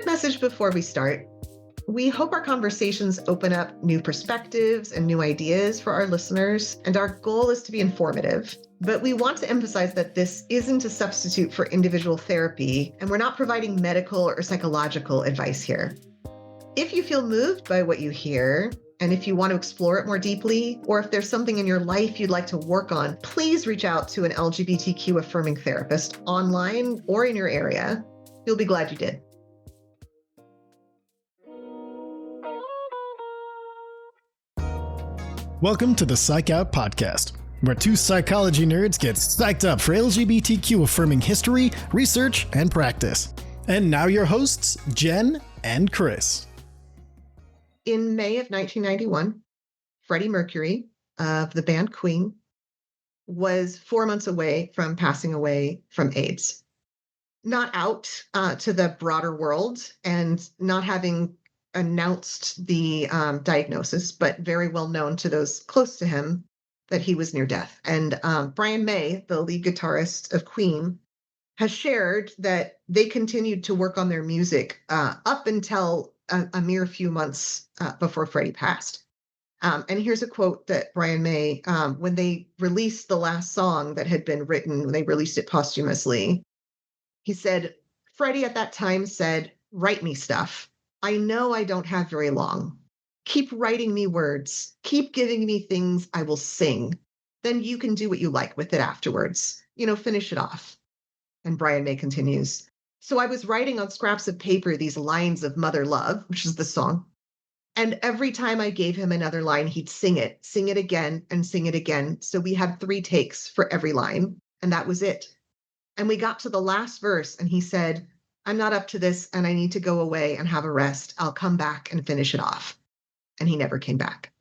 quick message before we start. We hope our conversations open up new perspectives and new ideas for our listeners, and our goal is to be informative. But we want to emphasize that this isn't a substitute for individual therapy, and we're not providing medical or psychological advice here. If you feel moved by what you hear, and if you want to explore it more deeply, or if there's something in your life you'd like to work on, please reach out to an LGBTQ affirming therapist online or in your area. You'll be glad you did. Welcome to the Psych Out Podcast, where two psychology nerds get psyched up for LGBTQ affirming history, research, and practice. And now your hosts, Jen and Chris. In May of 1991, Freddie Mercury of the band Queen was 4 months away from passing away from AIDS. Not out to the broader world and not having announced the diagnosis, but very well known to those close to him that he was near death. And Brian May, the lead guitarist of Queen, has shared that they continued to work on their music up until a mere few months before Freddie passed. And here's a quote that Brian May, when they released the last song that had been written, when they released it posthumously, he said, "Freddie at that time said, 'Write me stuff. I know I don't have very long. Keep writing me words. Keep giving me things I will sing. Then you can do what you like with it afterwards. Finish it off." And Brian May continues, "So I was writing on scraps of paper these lines of Mother Love," which is the song. "And every time I gave him another line, he'd sing it again, and sing it again. So we had 3 takes for every line, and that was it. And we got to the last verse, and he said, 'I'm not up to this, and I need to go away and have a rest. I'll come back and finish it off.' And he never came back."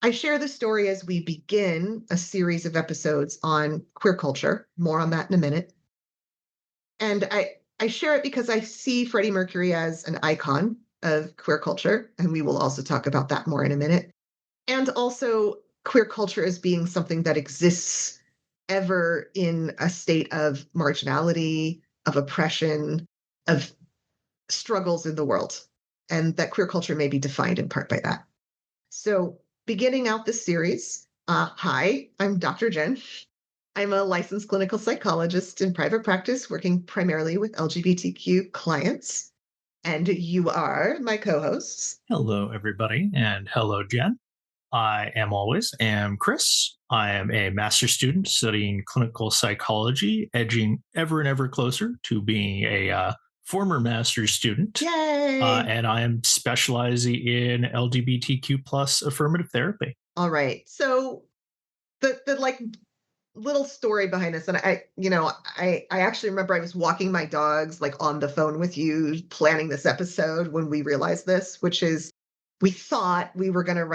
I share the story as we begin a series of episodes on queer culture. More on that in a minute. And I share it because I see Freddie Mercury as an icon of queer culture, and we will also talk about that more in a minute. And also queer culture as being something that exists ever in a state of marginality, of oppression, of struggles in the world, and that queer culture may be defined in part by that. So beginning out this series, hi, I'm Dr. Jen. I'm a licensed clinical psychologist in private practice, working primarily with LGBTQ clients. And you are my co-hosts. Hello, everybody, and hello, Jen. I am Chris. I am a master's student studying clinical psychology, edging ever and ever closer to being a former master's student. Yay! And I am specializing in LGBTQ plus affirmative therapy. All right. So the little story behind this, and I actually remember I was walking my dogs on the phone with you planning this episode when we realized this, which is we thought we were going to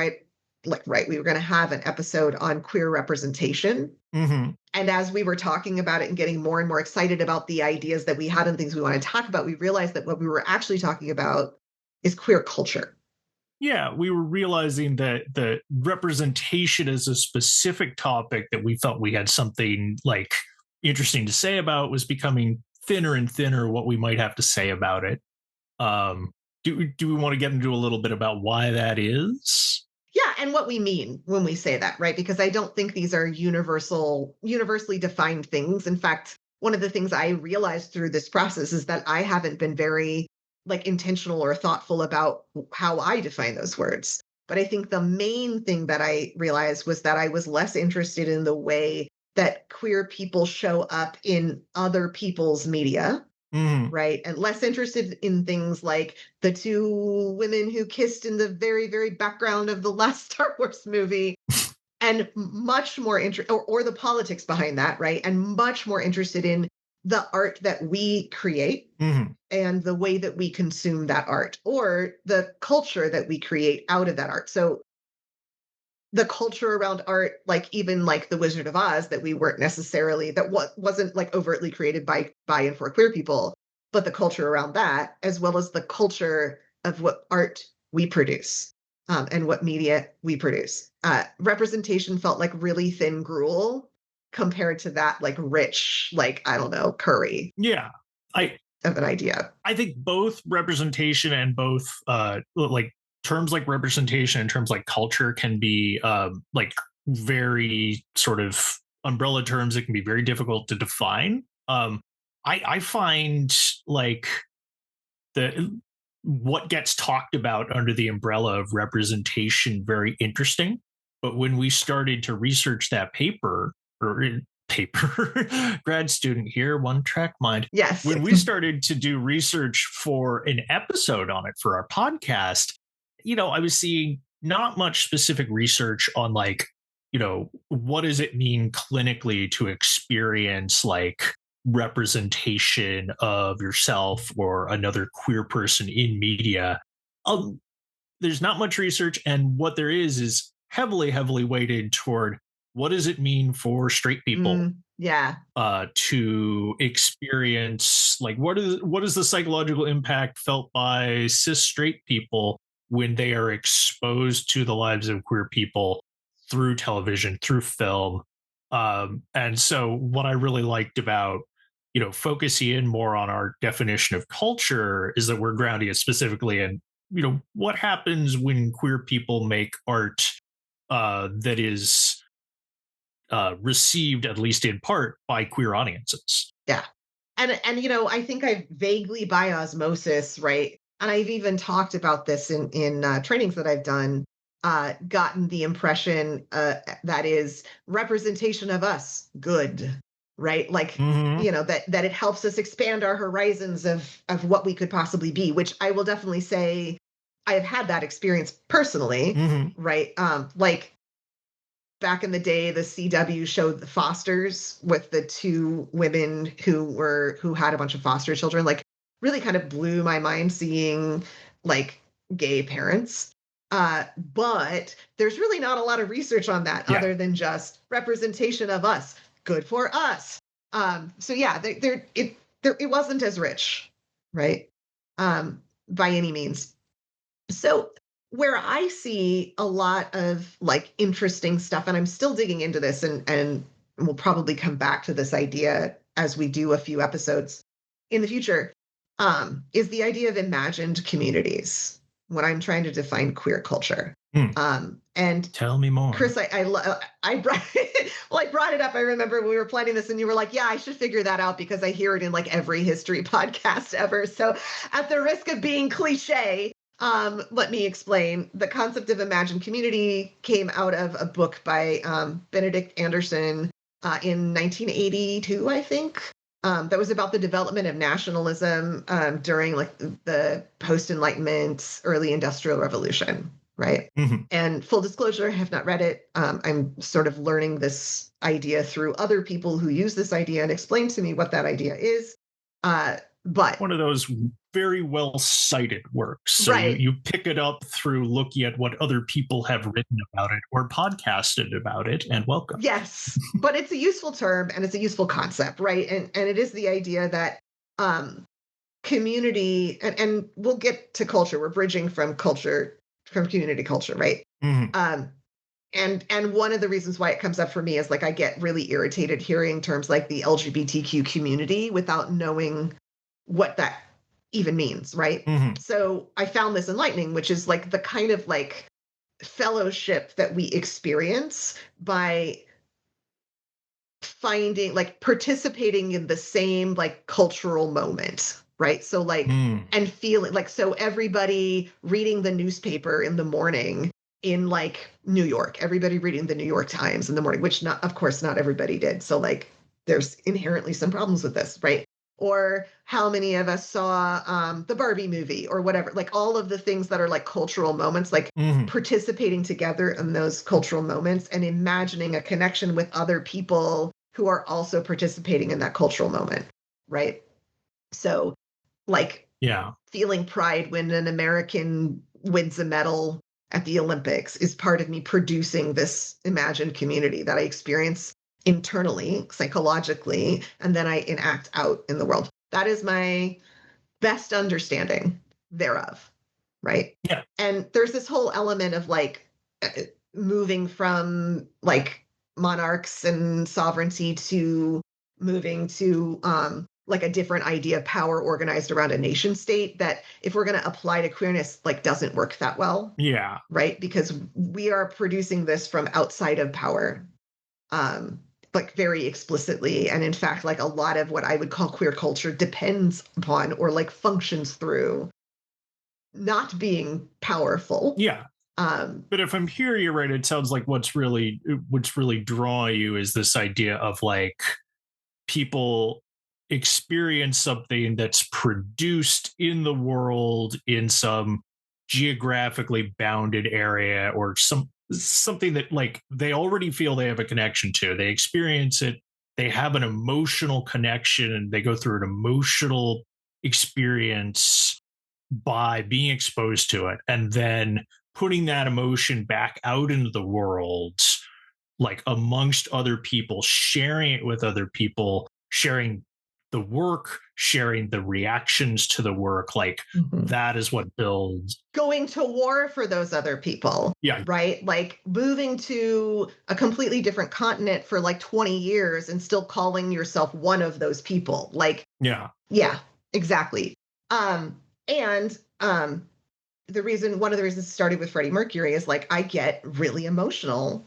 we were going to have an episode on queer representation. Mm-hmm. And as we were talking about it and getting more and more excited about the ideas that we had and things we want to talk about, we realized that what we were actually talking about is queer culture. Yeah, we were realizing that the representation is a specific topic that we felt we had something interesting to say about was becoming thinner and thinner what we might have to say about it. Do we want to get into a little bit about why that is? Yeah, and what we mean when we say that, right? Because I don't think these are universally defined things. In fact, one of the things I realized through this process is that I haven't been very intentional or thoughtful about how I define those words. But I think the main thing that I realized was that I was less interested in the way that queer people show up in other people's media. Mm-hmm. Right. And less interested in things like the 2 women who kissed in the very, very background of the last Star Wars movie, and much more interested, or the politics behind that. Right. And much more interested in the art that we create. Mm-hmm. And the way that we consume that art, or the culture that we create out of that art. So the culture around art, even the Wizard of Oz, that we weren't necessarily, that wasn't overtly created by and for queer people, but the culture around that, as well as the culture of what art we produce and what media we produce. Representation felt like really thin gruel compared to that rich, I don't know, curry. Yeah. of an idea. I think both representation and both like terms like representation and terms like culture can be like very sort of umbrella terms that can be very difficult to define. I find like the what gets talked about under the umbrella of representation very interesting. But when we started to research that paper, grad student here, one track mind. Yes. When we started to do research for an episode on it for our podcast, I was seeing not much specific research on like, what does it mean clinically to experience like representation of yourself or another queer person in media. There's not much research, and what there is heavily weighted toward what does it mean for straight people to experience, like what is the psychological impact felt by cis straight people when they are exposed to the lives of queer people through television, through film. And so what I really liked about focusing in more on our definition of culture is that we're grounding it specifically in what happens when queer people make art that is received, at least in part, by queer audiences. Yeah. And I think I've vaguely by osmosis, right? And I've even talked about this in trainings that I've done, gotten the impression that is representation of us good, right? Like, that it helps us expand our horizons of what we could possibly be, which I will definitely say I have had that experience personally, right? Like back in the day, the CW showed the Fosters with the two women who had a bunch of foster children, like really kind of blew my mind seeing like gay parents. But there's really not a lot of research on that other than just representation of us. Good for us. So yeah, it wasn't as rich, right? By any means. So where I see a lot of like interesting stuff, and I'm still digging into this, and we'll probably come back to this idea as we do a few episodes in the future, is the idea of imagined communities when I'm trying to define queer culture. And tell me more, Chris. I brought I brought it up. I remember we were planning this, and you were like, "Yeah, I should figure that out because I hear it in like every history podcast ever." So, at the risk of being cliche, let me explain. The concept of imagined community came out of a book by Benedict Anderson in 1982, I think. That was about the development of nationalism during like the post-Enlightenment, early Industrial Revolution, right? And full disclosure, I have not read it. I'm sort of learning this idea through other people who use this idea and explain to me what that idea is. But one of those very well cited works. So right. you pick it up through looking at what other people have written about it or podcasted about it, and welcome. Yes, but it's a useful term and it's a useful concept, right? And it is the idea that community, and we'll get to culture. We're bridging from community culture, right? And one of the reasons why it comes up for me is like I get really irritated hearing terms like the LGBTQ community without knowing what that even means, right? So I found this enlightening, which is like the kind of like fellowship that we experience by finding like participating in the same like cultural moment, right? So like and feeling like, so everybody reading the newspaper in the morning in like New York, everybody reading the New York Times in the morning, which of course not everybody did. So like there's inherently some problems with this, right? Or how many of us saw the Barbie movie or whatever, like all of the things that are like cultural moments, like participating together in those cultural moments and imagining a connection with other people who are also participating in that cultural moment, right? So like feeling pride when an American wins a medal at the Olympics is part of me producing this imagined community that I experience internally, psychologically, and then I enact out in the world. That is my best understanding thereof, right? Yeah. And there's this whole element of like moving from like monarchs and sovereignty to moving to like a different idea of power organized around a nation state that if we're going to apply to queerness, like doesn't work that well. Yeah. Right. Because we are producing this from outside of power, like very explicitly. And in fact, like a lot of what I would call queer culture depends upon or like functions through not being powerful. Yeah. But if I'm hearing you right, it sounds like what's really drawing you is this idea of like people experience something that's produced in the world in some geographically bounded area or something that like they already feel they have a connection to. They experience it, they have an emotional connection, and they go through an emotional experience by being exposed to it, and then putting that emotion back out into the world, like amongst other people, sharing it with other people, sharing the work, sharing the reactions to the work. Like that is what builds. Going to war for those other people. Yeah. Right. Like moving to a completely different continent for like 20 years and still calling yourself one of those people. Like, yeah, exactly. And one of the reasons it started with Freddie Mercury is like I get really emotional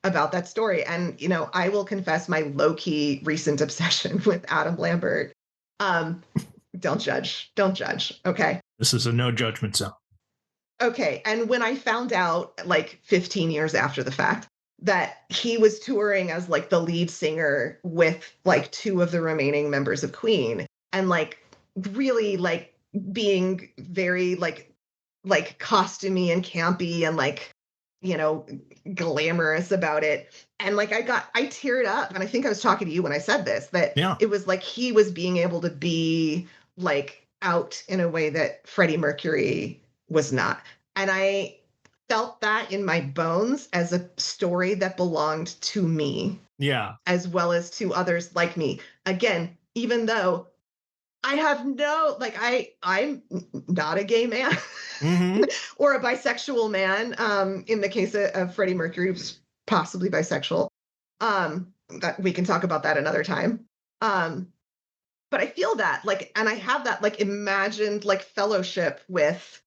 about that story. And, you know, I will confess my low-key recent obsession with Adam Lambert. Don't judge. Don't judge. Okay. This is a no judgment zone. Okay. And when I found out like 15 years after the fact that he was touring as like the lead singer with like two of the remaining members of Queen and like really like being very like costumey and campy and like, you know, glamorous about it. And like I teared up. And I think I was talking to you when I said this, that it was like he was being able to be like out in a way that Freddie Mercury was not. And I felt that in my bones as a story that belonged to me. Yeah. As well as to others like me. Again, even though I have no, like, I'm not a gay man or a bisexual man. In the case of Freddie Mercury, who's possibly bisexual. That we can talk about that another time. But I feel that like, and I have that like imagined like fellowship with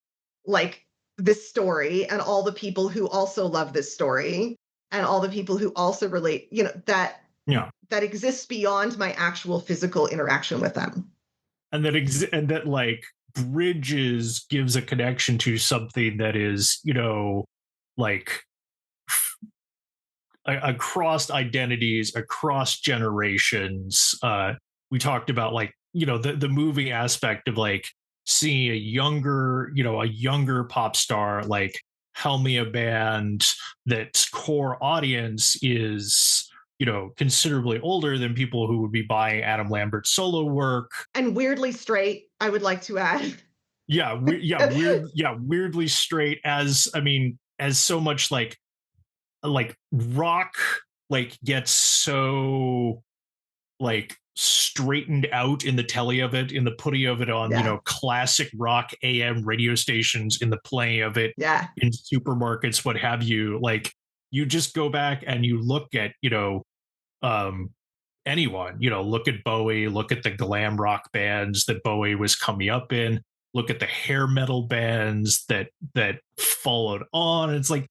like this story and all the people who also love this story and all the people who also relate, you know, that exists beyond my actual physical interaction with them. And that like bridges gives a connection to something that is, you know, like across identities, across generations. We talked about like, you know, the moving aspect of like seeing a younger pop star like helm a band that's core audience is, you know, considerably older than people who would be buying Adam Lambert's solo work. And weirdly straight, I would like to add. Weirdly straight, as so much like rock like gets so like straightened out in the telly of it, in the putting of it on, you know, classic rock AM radio stations, in the playing of it in supermarkets, what have you. Like you just go back and you look at, you know, anyone, you know, look at Bowie, look at the glam rock bands that Bowie was coming up in, look at the hair metal bands that followed on. It's like,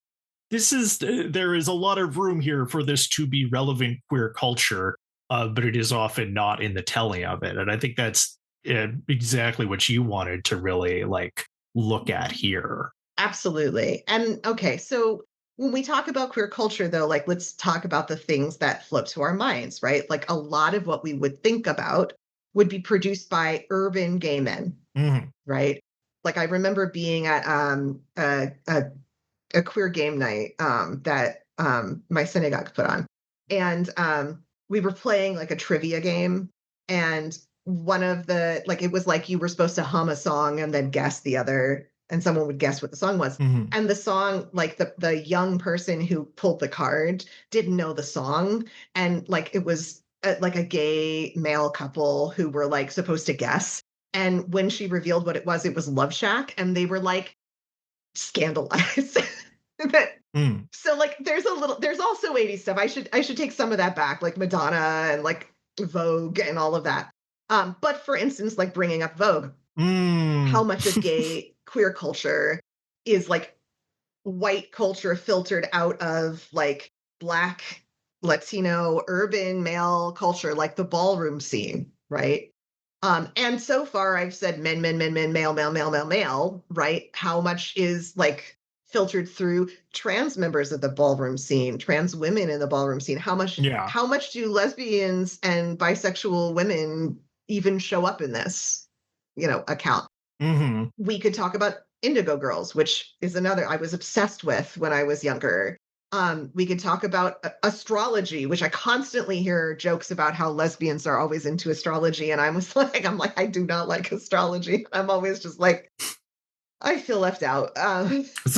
there is a lot of room here for this to be relevant queer culture, but it is often not in the telling of it. And I think that's exactly what you wanted to really like look at here. Absolutely. And okay, so when we talk about queer culture, though, like let's talk about the things that float to our minds, right? Like a lot of what we would think about would be produced by urban gay men, right? Like I remember being at a queer game night that my synagogue put on, and we were playing like a trivia game, and one of the like it was like you were supposed to hum a song and then guess the other, and someone would guess what the song was. And the song, like the young person who pulled the card didn't know the song, and like it was like a gay male couple who were like supposed to guess. And when she revealed what it was Love Shack, and they were like scandalized. So like there's also 80s stuff. I should take some of that back, like Madonna and like Vogue and all of that. But for instance, like bringing up Vogue, how Mm. much of gay queer culture is like white culture filtered out of like Black, Latino, urban male culture, like the ballroom scene, right? And so far I've said men, men, men, men, male, male, male, male, male, right? How much is like filtered through trans members of the ballroom scene, trans women in the ballroom scene? Yeah. How much do lesbians and bisexual women even show up in this, account? Mm-hmm. We could talk about Indigo Girls, which is another I was obsessed with when I was younger. We could talk about astrology, which I constantly hear jokes about how lesbians are always into astrology. And I'm like, I do not like astrology. I'm always just like, I feel left out.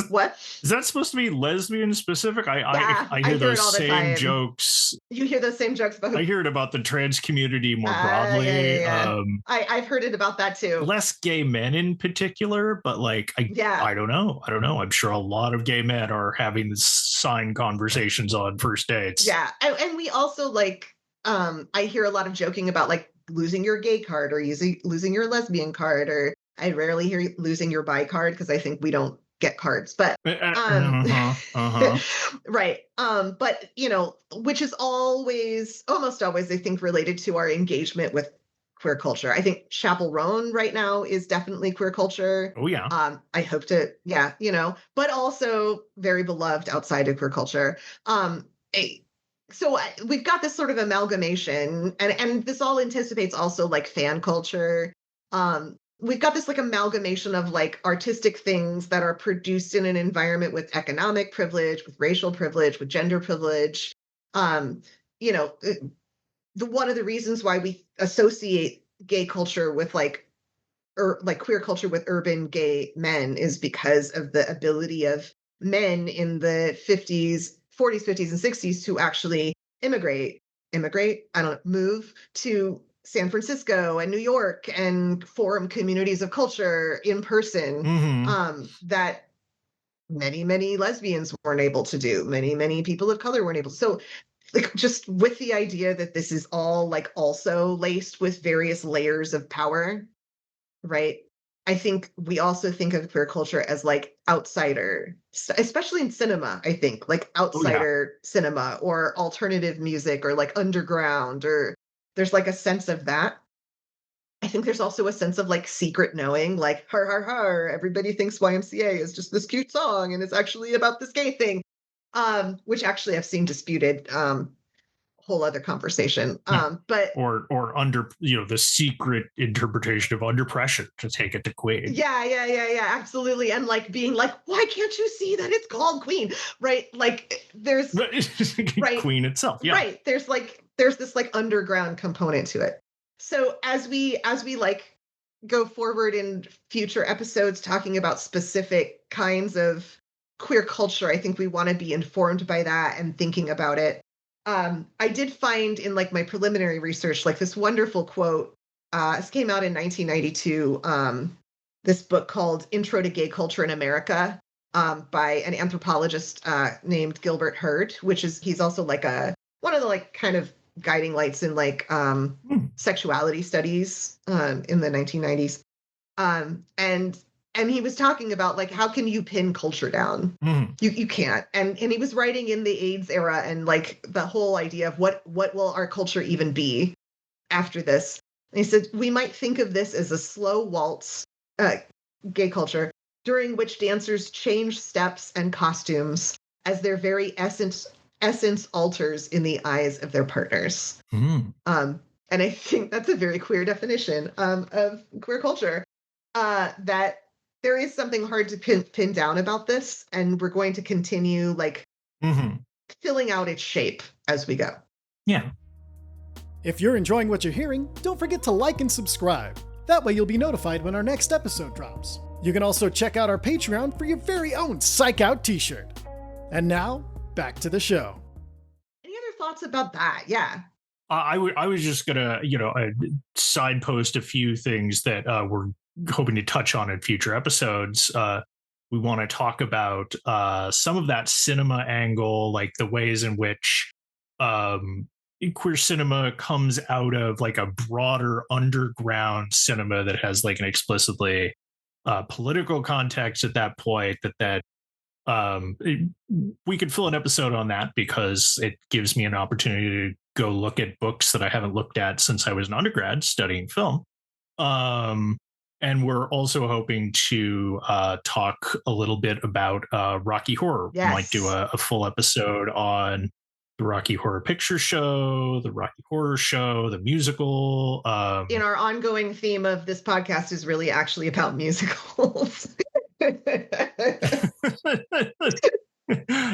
What? Is that supposed to be lesbian specific? Yeah, I I hear hear it those all the same time. jokes. You hear those same jokes about I hear it about the trans community more broadly. yeah. I've heard it about that too. Less gay men in particular, but like Yeah. I don't know. I'm sure a lot of gay men are having this sign conversations on first dates. Yeah. And we also like I hear a lot of joking about like losing your gay card or losing your lesbian card, or I rarely hear losing your bi card because I think we don't get cards. But right. But which is almost always, I think, related to our engagement with queer culture. I think Chapel Roan right now is definitely queer culture. Oh yeah. I hope to, yeah, but also very beloved outside of queer culture. A, so we've got this sort of amalgamation, and this all anticipates also like fan culture. We've got this like amalgamation of like artistic things that are produced in an environment with economic privilege, with racial privilege, with gender privilege. Um, the one of the reasons why we associate gay culture with like queer culture with urban gay men is because of the ability of men in the 50s, 40s, 50s, and 60s to actually move to San Francisco and New York and form communities of culture in person, that many, many lesbians weren't able to do, many, many people of color weren't able to. So like just with the idea that this is all like also laced with various layers of power, right? I think we also think of queer culture as like outsider, especially in cinema, I think, like Oh yeah. outsider cinema or alternative music or like underground, or there's like a sense of that. I think there's also a sense of like secret knowing, like har har har, everybody thinks YMCA is just this cute song and it's actually about this gay thing. Which actually I've seen disputed, whole other conversation. Yeah. But or under the secret interpretation of Under Pressure, to take it to Queen. yeah, absolutely. And like being like, why can't you see that it's called Queen? Right? Like there's right, Queen itself. Yeah. Right. There's this like underground component to it. So as we like go forward in future episodes talking about specific kinds of queer culture, I think we want to be informed by that and thinking about it. I did find in like my preliminary research, like this wonderful quote. This came out in 1992. This book called Intro to Gay Culture in America, by an anthropologist named Gilbert Hurd, he's also like one of the like kind of guiding lights in like sexuality studies in the 1990s. And he was talking about like, how can you pin culture down? You can't. And he was writing in the AIDS era, and like the whole idea of what will our culture even be after this. And he said, we might think of this as a slow waltz, gay culture, during which dancers change steps and costumes as their very essence alters in the eyes of their partners. And I think that's a very queer definition of queer culture, that there is something hard to pin down about this, and we're going to continue like filling out its shape as we go. Yeah. If you're enjoying what you're hearing, don't forget to like and subscribe. That way you'll be notified when our next episode drops. You can also check out our Patreon for your very own Psych Out t-shirt. And now, back to the show. Any other thoughts about that? Yeah. I was just gonna, signpost a few things that we're hoping to touch on in future episodes. We want to talk about some of that cinema angle, like the ways in which queer cinema comes out of like a broader underground cinema that has like an explicitly political context at that point. We could fill an episode on that because it gives me an opportunity to go look at books that I haven't looked at since I was an undergrad studying film. And we're also hoping to talk a little bit about Rocky Horror. Yes. We might do a full episode on the Rocky Horror Picture Show, the Rocky Horror Show, the musical. In our ongoing theme of this podcast is really actually about musicals.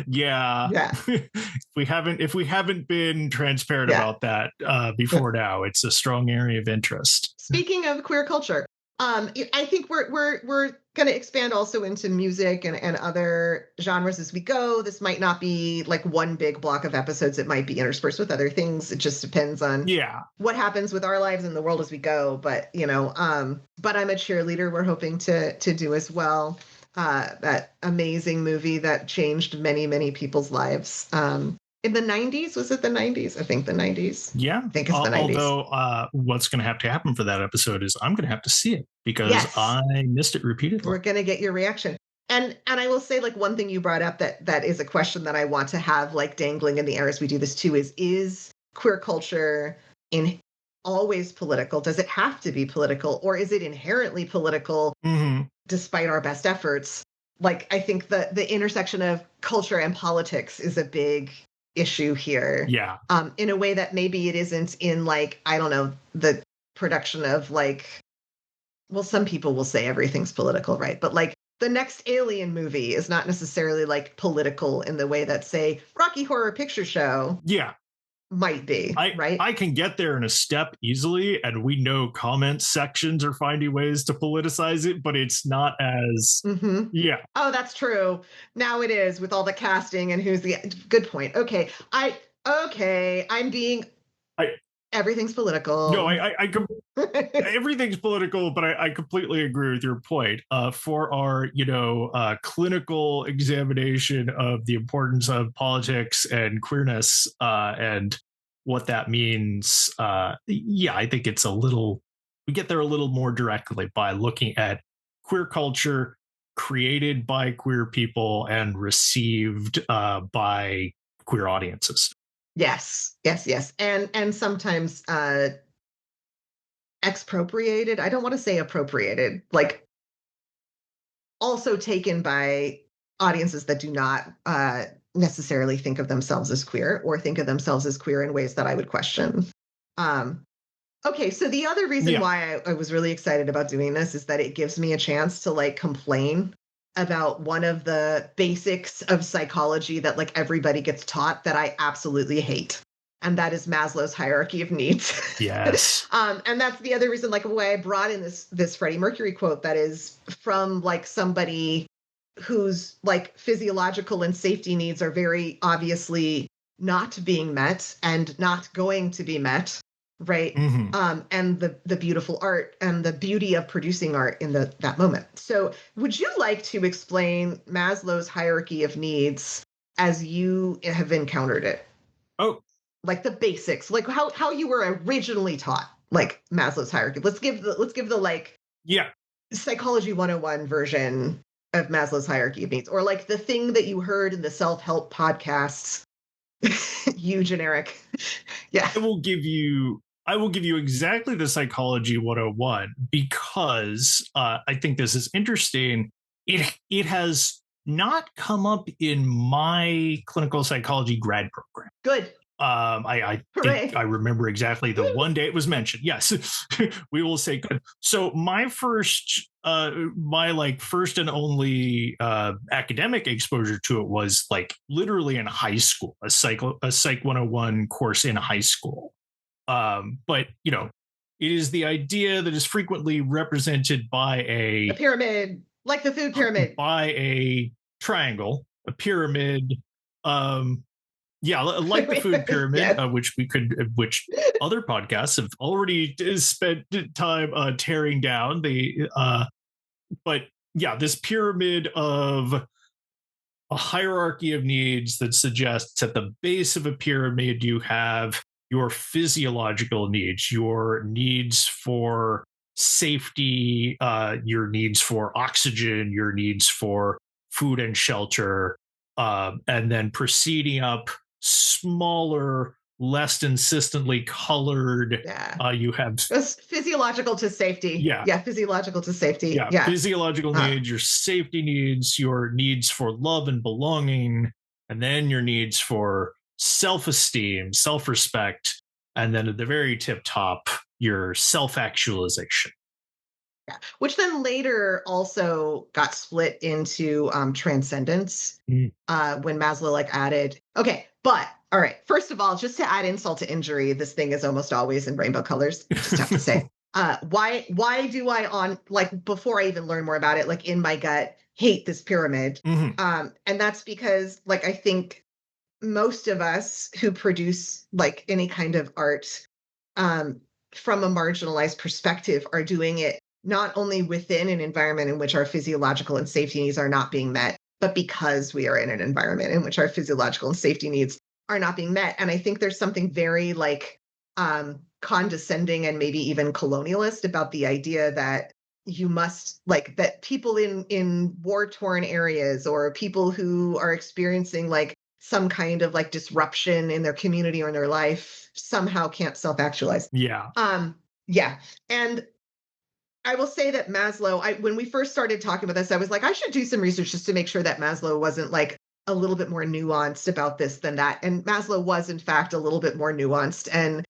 Yeah. If we haven't been transparent about that before now, it's a strong area of interest. Speaking of queer culture, I think we're going to expand also into music and other genres as we go. This might not be like one big block of episodes. It might be interspersed with other things. It just depends on what happens with our lives and the world as we go. But but I'm a cheerleader. We're hoping to do as well. That amazing movie that changed many, many people's lives. In the 90s, was it the 90s? I think the 90s. Yeah. I think it's the 90s. Although what's going to have to happen for that episode is I'm going to have to see it because I missed it repeatedly. We're going to get your reaction. And I will say, like, one thing you brought up that is a question that I want to have like dangling in the air as we do this too is queer culture always political? Does it have to be political, or is it inherently political despite our best efforts? Like, I think the intersection of culture and politics is a big issue here. Yeah. In a way that maybe it isn't in, like, I don't know, the production of, like, well, some people will say everything's political, right? But like the next Alien movie is not necessarily like political in the way that, say, Rocky Horror Picture Show might be, right? I can get there in a step easily, and we know comment sections are finding ways to politicize it, but it's not as Oh, that's true. Now it is, with all the casting and who's the good point. Okay. Everything's political. No, everything's political, but I completely agree with your point. For our, clinical examination of the importance of politics and queerness and what that means, I think it's we get there a little more directly by looking at queer culture created by queer people and received by queer audiences. Yes. And sometimes expropriated. I don't want to say appropriated, like also taken by audiences that do not necessarily think of themselves as queer or think of themselves as queer in ways that I would question. Okay, so the other reason why I was really excited about doing this is that it gives me a chance to like complain about one of the basics of psychology that like everybody gets taught that I absolutely hate. And that is Maslow's hierarchy of needs. Yes. And that's the other reason, like, why I brought in this Freddie Mercury quote that is from like somebody whose like physiological and safety needs are very obviously not being met and not going to be met. Right. And the beautiful art and the beauty of producing art in that moment. So would you like to explain Maslow's hierarchy of needs as you have encountered it? Oh, like the basics, like how you were originally taught, like Maslow's hierarchy. Let's give the like psychology 101 version of Maslow's hierarchy of needs, or like the thing that you heard in the self-help podcasts. You generic. Yeah. I will give you exactly the psychology 101 because I think this is interesting. It has not come up in my clinical psychology grad program. Good. I think I remember exactly the one day it was mentioned. Yes, we will say good. So my first and only academic exposure to it was like literally in high school, a Psych 101 course in high school. But it is the idea that is frequently represented by a pyramid, like the food pyramid, by a triangle, a pyramid. Like the food pyramid, which other podcasts have already spent time tearing down. This pyramid of a hierarchy of needs that suggests at the base of a pyramid you have your physiological needs, your needs for safety, your needs for oxygen, your needs for food and shelter, and then proceeding up smaller, less consistently colored. Yeah. You have It's physiological to safety. Yeah. Yeah, physiological to safety. Yeah, Yeah. physiological needs, your safety needs, your needs for love and belonging, and then your needs for self-esteem, self-respect, and then at the very tip top, your self-actualization. Yeah. Which then later also got split into transcendence when Maslow like added. Okay, but all right. First of all, just to add insult to injury, this thing is almost always in rainbow colors. Just have to say. Why do I on like before I even learn more about it, like in my gut, hate this pyramid? And that's because like I think most of us who produce like any kind of art from a marginalized perspective are doing it not only within an environment in which our physiological and safety needs are not being met, but because we are in an environment in which our physiological and safety needs are not being met. And I think there's something very like condescending and maybe even colonialist about the idea that you must like that people in war-torn areas or people who are experiencing like some kind of like disruption in their community or in their life somehow can't self-actualize. Yeah. Yeah. And I will say that Maslow, when we first started talking about this, I was like, I should do some research just to make sure that Maslow wasn't like a little bit more nuanced about this than that. And Maslow was, in fact, a little bit more nuanced. And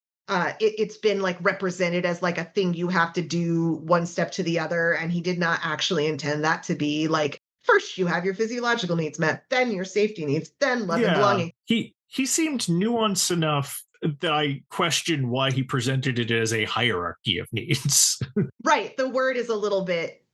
it's been like represented as like a thing you have to do one step to the other. And he did not actually intend that to be like, first you have your physiological needs met, then your safety needs, then love and belonging. He seemed nuanced enough that I question why he presented it as a hierarchy of needs. Right. The word is a little bit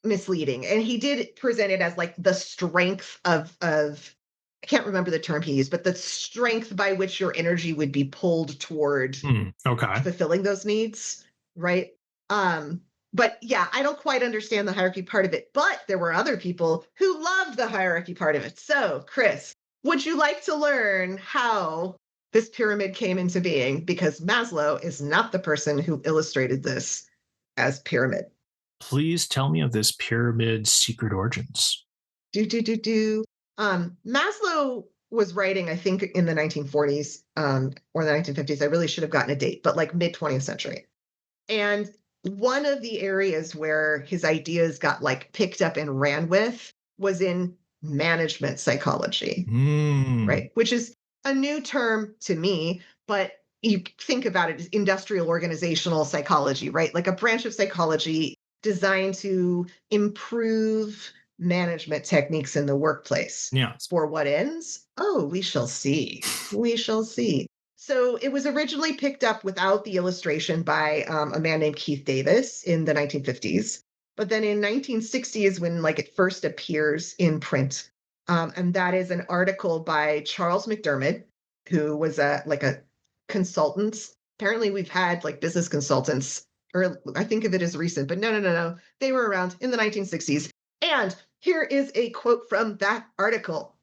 misleading. And he did present it as like the strength of I can't remember the term he used, but the strength by which your energy would be pulled toward fulfilling those needs. Right. But yeah, I don't quite understand the hierarchy part of it, but there were other people who loved the hierarchy part of it. So, Chris, would you like to learn how this pyramid came into being? Because Maslow is not the person who illustrated this as pyramid. Please tell me of this pyramid's secret origins. Maslow was writing, I think, in the 1940s or the 1950s. I really should have gotten a date, but like mid 20th century. And one of the areas where his ideas got like picked up and ran with was in management psychology, right? Which is a new term to me, but you think about it as industrial organizational psychology, right? Like a branch of psychology designed to improve management techniques in the workplace. Yeah. For what ends? Oh, we shall see. We shall see. So it was originally picked up without the illustration by a man named Keith Davis in the 1950s. But then in 1960 is when like it first appears in print. And that is an article by Charles McDermott, who was a consultant. Apparently we've had like business consultants, or I think of it as recent, but no. They were around in the 1960s. And here is a quote from that article.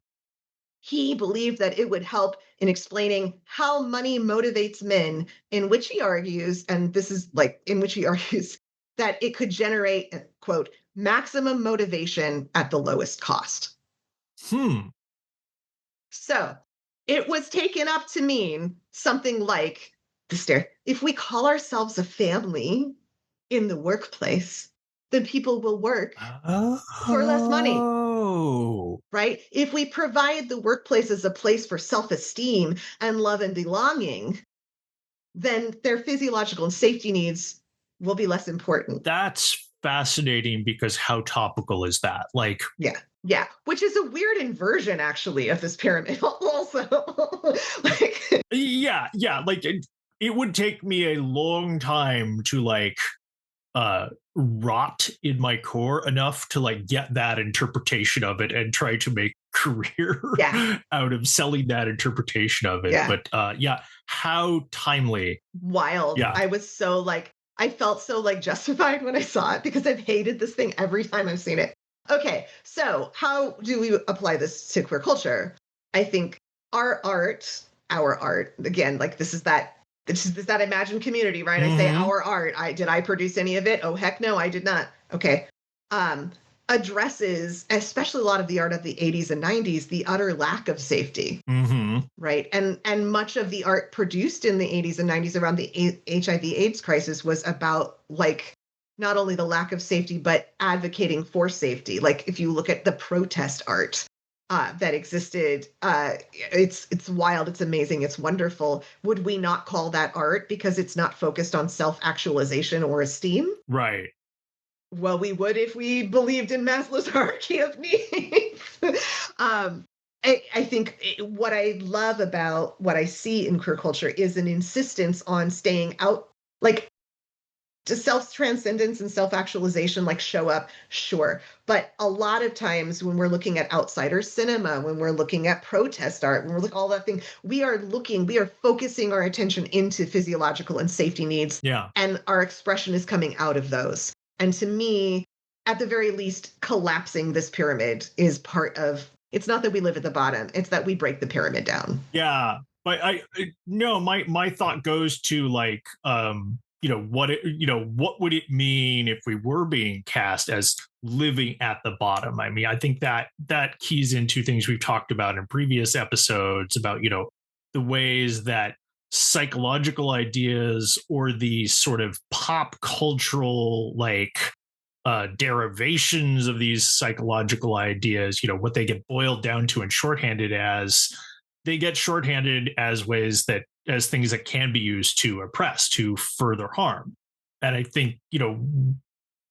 He believed that it would help in explaining how money motivates men, in which he argues, and this is like in which he argues that it could generate, quote, maximum motivation at the lowest cost. So it was taken up to mean something like if we call ourselves a family in the workplace, then people will work for less money. Right? If we provide the workplace as a place for self-esteem and love and belonging, then their physiological and safety needs will be less important. That's fascinating because how topical is that? Like, yeah, which is a weird inversion actually of this pyramid also. Like, like it would take me a long time to like rot in my core enough to like get that interpretation of it and try to make career out of selling that interpretation of it. But how timely. Wild. I was so like, I felt so like justified when I saw it because I've hated this thing every time I've seen it. Okay, so how do we apply this to queer culture? I think our art our art. Again, like this is that imagined community, right? I say our art. Did I produce any of it? Oh heck no, I did not. Okay. Addresses, especially a lot of the art of the 80s and 90s, the utter lack of safety. Right. And much of the art produced in the 80s and 90s around the HIV/AIDS crisis was about like not only the lack of safety, but advocating for safety. Like if you look at the protest art that existed, it's wild, it's amazing, it's wonderful. Would we not call that art because it's not focused on self-actualization or esteem? Right. Well, we would if we believed in Maslow's hierarchy of needs. I think what I love about what I see in queer culture is an insistence on staying out, like to self-transcendence and self-actualization, like show up, sure. But a lot of times when we're looking at outsider cinema, when we're looking at protest art, when we're looking at all that thing, we are focusing our attention into physiological and safety needs. Yeah. And our expression is coming out of those. And to me, at the very least, collapsing this pyramid is part of, it's not that we live at the bottom, it's that we break the pyramid down. Yeah. But my thought goes to like, what would it mean if we were being cast as living at the bottom? I mean, I think that keys into things we've talked about in previous episodes about, the ways that psychological ideas or the sort of pop cultural derivations of these psychological ideas, what they get boiled down to and shorthanded as, they get shorthanded as as things that can be used to oppress, to further harm. And I think,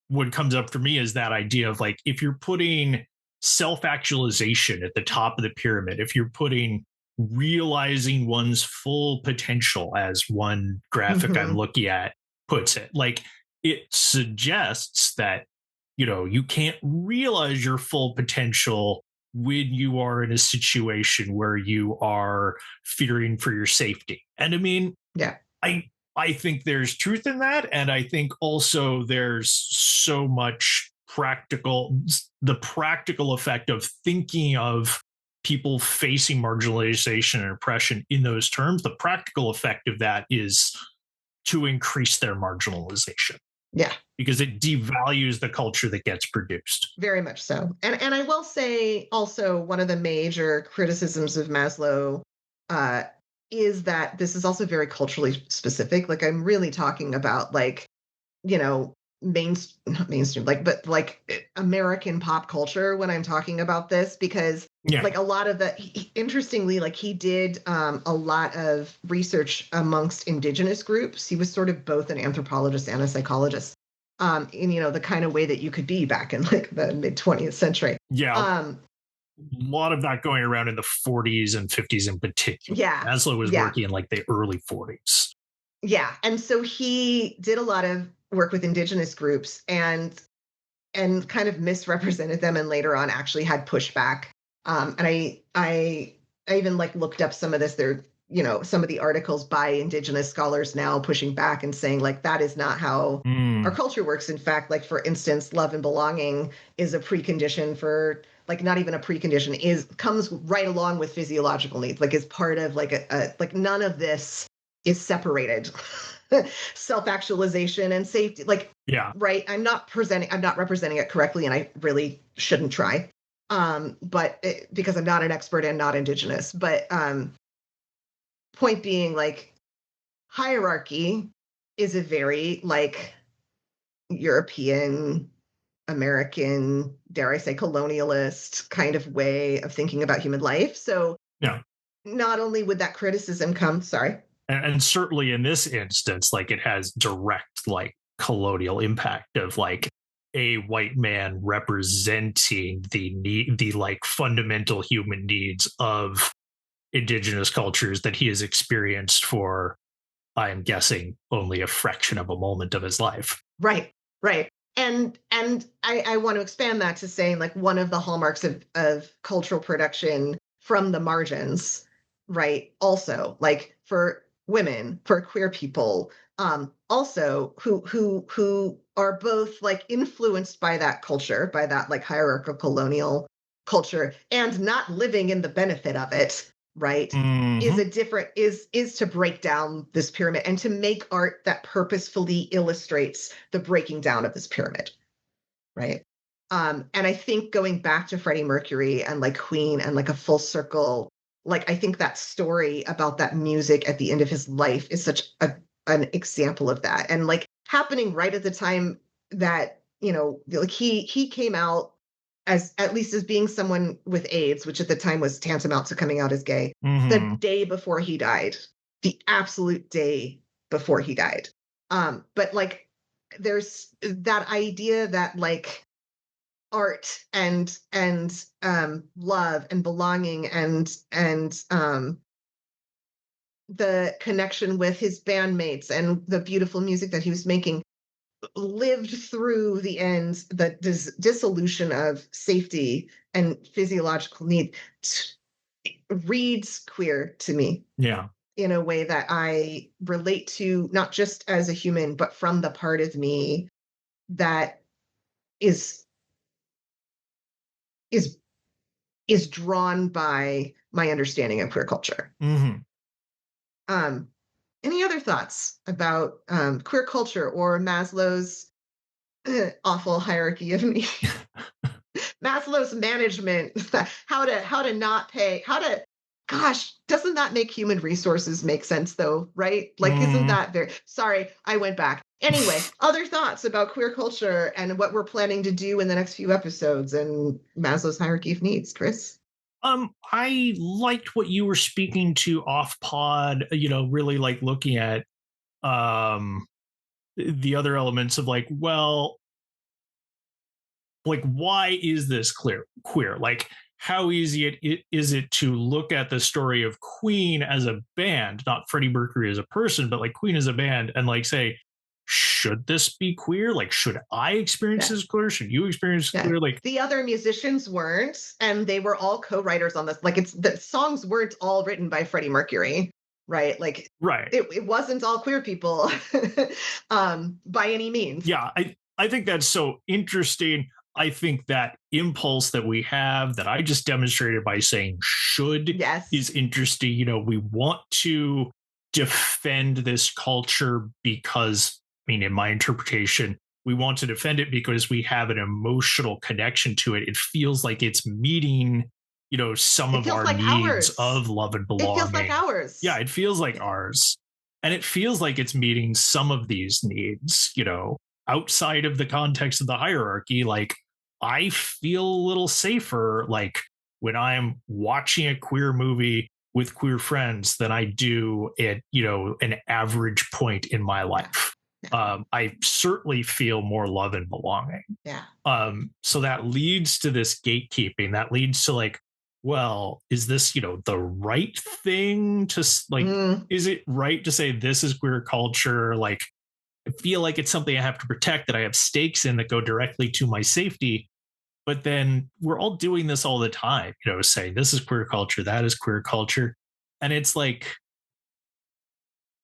what comes up for me is that idea of like, if you're putting self-actualization at the top of the pyramid, if you're putting realizing one's full potential, as one graphic I'm looking at puts it, like it suggests that, you can't realize your full potential when you are in a situation where you are fearing for your safety. And I mean, yeah, I think there's truth in that. And I think also there's so much the practical effect of thinking of people facing marginalization and oppression in those terms. The practical effect of that is to increase their marginalization. Yeah. Because it devalues the culture that gets produced. Very much so. And I will say also one of the major criticisms of Maslow is that this is also very culturally specific. Like I'm really talking about like, not mainstream, but American pop culture when I'm talking about this, because like a lot of interestingly, like he did a lot of research amongst indigenous groups. He was sort of both an anthropologist and a psychologist. In the kind of way that you could be back in like the mid 20th century. Yeah. A lot of that going around in the 40s and 50s in particular. Yeah. Maslow was working in like the early 40s. Yeah. And so he did a lot of work with indigenous groups and kind of misrepresented them, and later on actually had pushback. And I even like looked up some of this. There, some of the articles by indigenous scholars now pushing back and saying like that is not how our culture works. In fact, like for instance, love and belonging is a precondition for, like not even a precondition, comes right along with physiological needs, like is part of like like none of this is separated. Self-actualization and safety, like, yeah, right. I'm not representing it correctly, and I really shouldn't try. Because I'm not an expert and not indigenous, but point being, like, hierarchy is a very like European, American, dare I say, colonialist kind of way of thinking about human life. So yeah, not only would that criticism come, and certainly in this instance, like it has direct like colonial impact of like a white man representing the like fundamental human needs of indigenous cultures that he has experienced for, I am guessing, only a fraction of a moment of his life. Right. And I want to expand that to saying like one of the hallmarks of cultural production from the margins, right? Also, like for women, for queer people, also who are both like influenced by that culture, by that like hierarchical colonial culture, and not living in the benefit of it, right? Mhm. Is a different is to break down this pyramid and to make art that purposefully illustrates the breaking down of this pyramid, right? And I think going back to Freddie Mercury and like Queen and like a full circle, like I think that story about that music at the end of his life is such an example of that, and like happening right at the time that, you know, like he came out as, at least as being someone with AIDS, which at the time was tantamount to coming out as gay, the Mhm. day before he died, the absolute day before he died. But like there's that idea that like art and love and belonging and the connection with his bandmates and the beautiful music that he was making lived through the ends, the dissolution of safety and physiological need, reads queer to me Yeah. in a way that I relate to, not just as a human, but from the part of me that is is is drawn by my understanding of queer culture. Mhm. Um, any other thoughts about queer culture or Maslow's awful hierarchy of needs? Maslow's management, how to not pay, how to, gosh, doesn't that make human resources make sense though, right? Like, isn't Mm. that very, sorry, I went back. Anyway, other thoughts about queer culture and what we're planning to do in the next few episodes and Maslow's hierarchy of needs, Chris? I liked what you were speaking to off pod, really like looking at um the other elements of like, well, like why is this queer? Like how easy is it to look at the story of Queen as a band, not Freddie Mercury as a person, but like Queen as a band, and like say, should this be queer? Like, should I experience Yeah. this queer? Should you experience Yeah. queer? Like The other musicians weren't, and they were all co-writers on this. Like, it's the songs weren't all written by Freddie Mercury, right? Like right. it wasn't all queer people by any means. Yeah, I think that's so interesting. I think that impulse that we have that I just demonstrated by saying should Yes. is interesting. We want to defend this culture because, I mean, in my interpretation, we want to defend it because we have an emotional connection to it. It feels like it's meeting, some It of feels our like needs ours. of love and It feels like belonging. ours. Yeah, it feels like ours. And it feels like it's meeting some of these needs, outside of the context of the hierarchy. Like I feel a little safer like when I'm watching a queer movie with queer friends than I do at an average point in my life. Yeah. I certainly feel more love and belonging. Yeah. So that leads to this gatekeeping. That leads to like, well, is this the right thing to like? Mm. Is it right to say this is queer culture? Like, I feel like it's something I have to protect, that I have stakes in that go directly to my safety. But then we're all doing this all the time, saying this is queer culture, that is queer culture. And it's like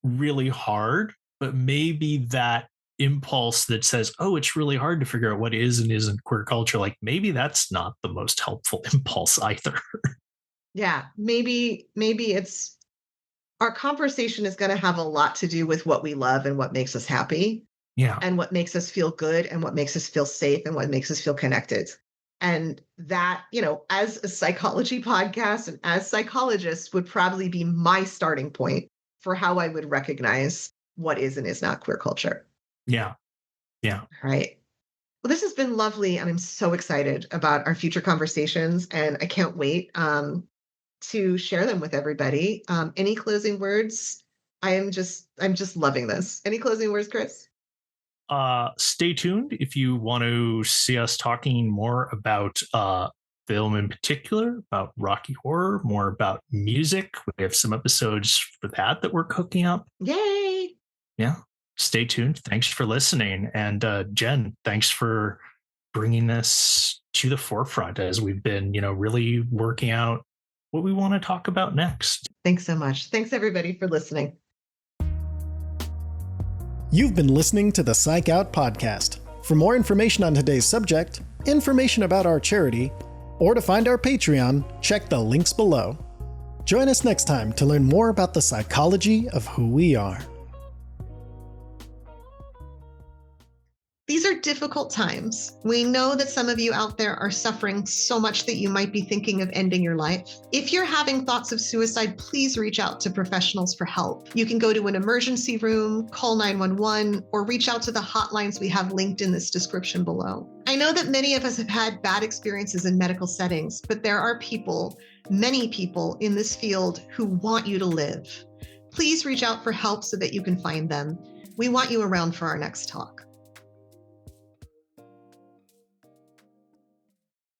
really hard, but maybe that impulse that says, oh, it's really hard to figure out what is and isn't queer culture, like maybe that's not the most helpful impulse either. Yeah. Maybe it's, our conversation is going to have a lot to do with what we love and what makes us happy. Yeah. And what makes us feel good and what makes us feel safe and what makes us feel connected. And that, as a psychology podcast and as psychologists would probably be my starting point for how I would recognize what is and is not queer culture. Yeah. Yeah. Right. Well, this has been lovely. And I'm so excited about our future conversations. And I can't wait to share them with everybody. Any closing words? I'm just loving this. Any closing words, Chris? Stay tuned if you want to see us talking more about film in particular, about Rocky Horror, more about music. We have some episodes for that we're cooking up. Yay! Yeah, stay tuned. Thanks for listening. And Jen, thanks for bringing this to the forefront as we've been, really working out what we want to talk about next. Thanks so much. Thanks everybody for listening. You've been listening to the Psych Out Podcast. For more information on today's subject, information about our charity, or to find our Patreon, check the links below. Join us next time to learn more about the psychology of who we are. These are difficult times. We know that some of you out there are suffering so much that you might be thinking of ending your life. If you're having thoughts of suicide, please reach out to professionals for help. You can go to an emergency room, call 911, or reach out to the hotlines we have linked in this description below. I know that many of us have had bad experiences in medical settings, but there are people, many people in this field who want you to live. Please reach out for help so that you can find them. We want you around for our next talk.